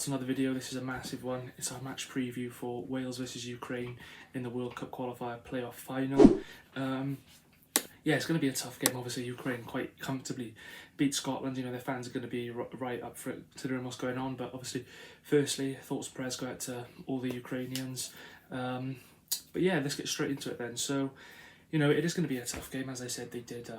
to another video. This is a massive one. It's our match preview for Wales versus Ukraine in the World Cup qualifier playoff final. Yeah, it's going to be a tough game. Obviously, Ukraine quite comfortably beat Scotland. You know, their fans are going to be right up for it, considering what's going on. But obviously, firstly, thoughts and prayers go out to all the Ukrainians. But yeah, let's get straight into it then. So, you know, it is going to be a tough game. As I said, they did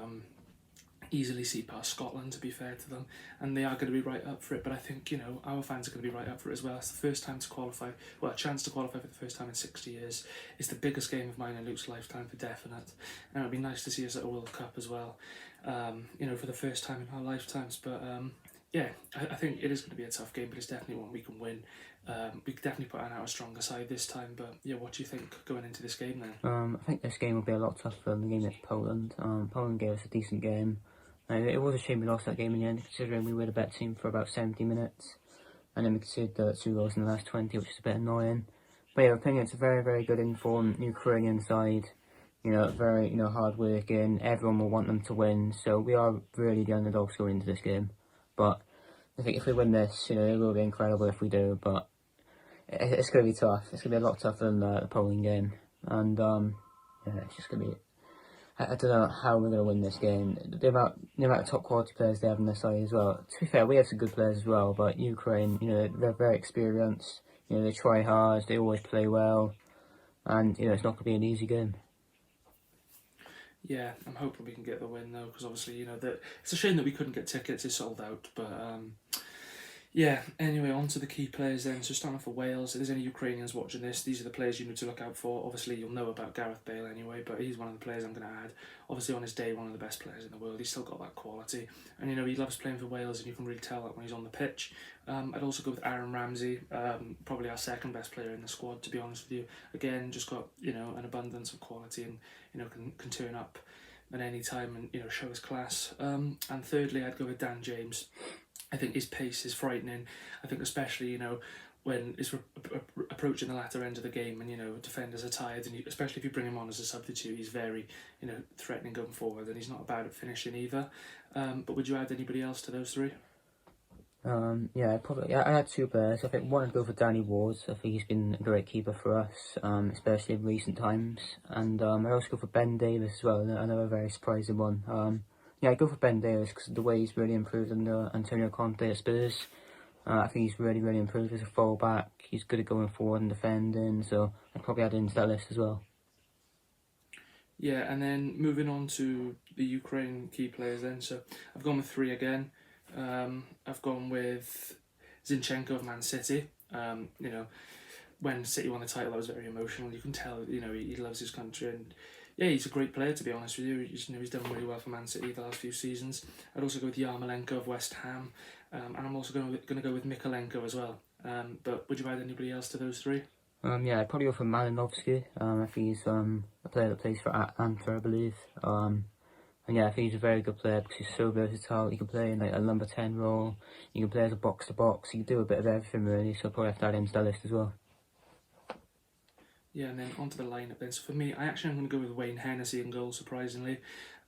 easily see past Scotland, to be fair to them, and they are going to be right up for it. But I think, you know, our fans are going to be right up for it as well. It's the first time to qualify, well, a chance to qualify for the first time in 60 years. It's the biggest game of mine and Luke's lifetime for definite, and it'd be nice to see us at a World Cup as well, you know, for the first time in our lifetimes. But yeah, I think it is going to be a tough game, but it's definitely one we can win. We could definitely put out a stronger side this time. But yeah, what do you think going into this game then? I think this game will be a lot tougher than the game against Poland. Poland gave us a decent game. It was a shame we lost that game in the end, considering we were the better team for about 70 minutes, and then we conceded 2 goals in the last 20, which is a bit annoying. But yeah, I think it's a very, very good informed Ukrainian side. You know, very, you know, hard working. Everyone will want them to win, so we are really the underdogs going into this game. But I think if we win this, you know, it will be incredible if we do. But it's going to be tough. It's going to be a lot tougher than the Poland game, and yeah, it's just going to be. I don't know how we're going to win this game. The amount of top quality players they have on their side as well. To be fair, we have some good players as well, but Ukraine, you know, they're very experienced. You know, they try hard, they always play well, and you know, it's not going to be an easy game. Yeah, I'm hoping we can get the win though, because obviously, you know, it's a shame that we couldn't get tickets. It's sold out, but yeah, anyway, on to the key players then. So starting off for Wales, if there's any Ukrainians watching this, these are the players you need to look out for. Obviously, you'll know about Gareth Bale anyway, but he's one of the players I'm going to add. Obviously, on his day, one of the best players in the world. He's still got that quality. And, you know, he loves playing for Wales, and you can really tell that when he's on the pitch. I'd also go with Aaron Ramsey, probably our second best player in the squad, to be honest with you. Again, just got, you know, an abundance of quality and, you know, can turn up at any time and, you know, show his class. And thirdly, I'd go with Dan James. I think his pace is frightening. I think especially, you know, when it's approaching the latter end of the game and, you know, defenders are tired, and especially if you bring him on as a substitute, he's very, you know, threatening going forward, and he's not bad at finishing either. But would you add anybody else to those three? Yeah, probably. I had 2 players. I think one I'd go for Danny Ward. I think he's been a great keeper for us, especially in recent times. And I'd also go for Ben Davies as well, another very surprising one. Yeah, I go for Ben Davies because of the way he's really improved under Antonio Conte at Spurs. I think he's really, really improved as a full-back. He's good at going forward and defending, so I'd probably add him to that list as well. Yeah, and then moving on to the Ukraine key players then. So I've gone with 3 again. I've gone with Zinchenko of Man City. You know, when City won the title, I was very emotional. You can tell, you know, he loves his country, and yeah, he's a great player, to be honest with you. You know, he's done really well for Man City the last few seasons. I'd also go with Yarmolenko of West Ham, and I'm also going to go with Mikolenko as well. But would you add anybody else to those 3? Yeah, I'd probably go for Malinovsky. I think he's a player that plays for Antwerp, I believe. And yeah, I think he's a very good player because he's so versatile. He can play in like a number 10 role. You can play as a box-to-box. He can do a bit of everything really, so I'll probably have to add him to that list as well. Yeah, and then onto the lineup then. So for me, I'm going to go with Wayne Hennessy in goal, surprisingly.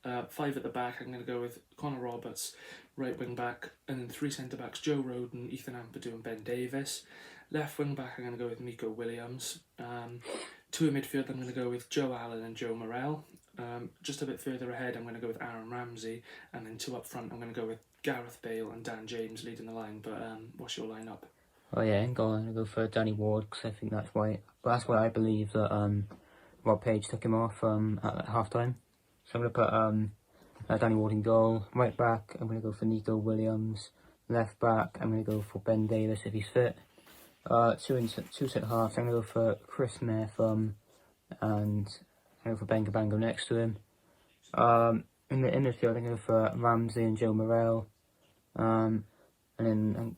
5 at the back, I'm going to go with Connor Roberts, right wing back, and then 3 centre backs, Joe Rodon, Ethan Ampadu and Ben Davies. Left wing back, I'm going to go with Miko Williams. 2 in midfield, I'm going to go with Joe Allen and Joe Morrell. Just a bit further ahead, I'm going to go with Aaron Ramsey, and then 2 up front, I'm going to go with Gareth Bale and Dan James leading the line. But what's your lineup? Oh yeah, in goal, I'm going to go for Danny Ward because I think that's why I believe that Rob Page took him off at half time. So I'm going to put Danny Ward in goal. Right back, I'm going to go for Nico Williams. Left back, I'm going to go for Ben Davies if he's fit. 2 centre halves, I'm going to go for Chris Mepham and I'm going to go for Benga Bango next to him. In the midfield, I'm going to go for Ramsey and Joe Morrell. And then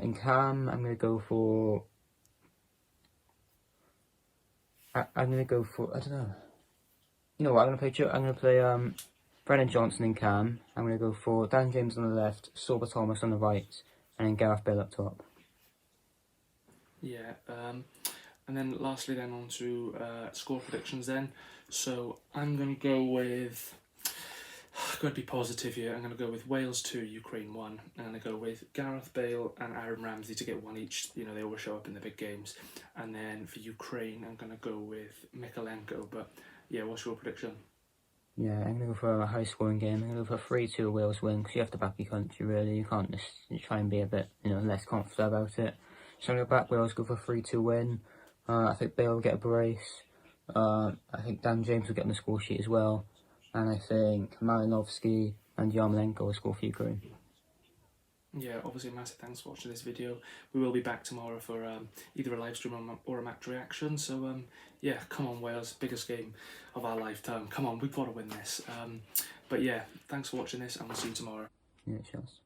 in Cam, I'm going to go for. I don't know. You know what? I'm going to play Brennan Johnson in Cam. I'm going to go for Dan James on the left, Sorba Thomas on the right, and then Gareth Bale up top. Yeah, and then lastly then on to score predictions then. So I'm going to go with I'm going to be positive here. I'm going to go with Wales 2, Ukraine 1. I'm going to go with Gareth Bale and Aaron Ramsey to get one each. You know, they always show up in the big games. And then for Ukraine, I'm going to go with Mykolenko. But yeah, what's your prediction? Yeah, I'm going to go for a high-scoring game. I'm going to go for a 3-2 Wales win, because you have to back your country, really. You can't just try and be a bit, less confident about it. So I'm going to back Wales, go for a 3-2 win. I think Bale will get a brace. I think Dan James will get on the score sheet as well. And I think Malinovsky and Yarmolenko will score for Ukraine. Yeah, obviously, massive thanks for watching this video. We will be back tomorrow for either a live stream or a match reaction. So, yeah, come on, Wales, biggest game of our lifetime. Come on, we've got to win this. But yeah, thanks for watching this, and we'll see you tomorrow. Yeah, cheers.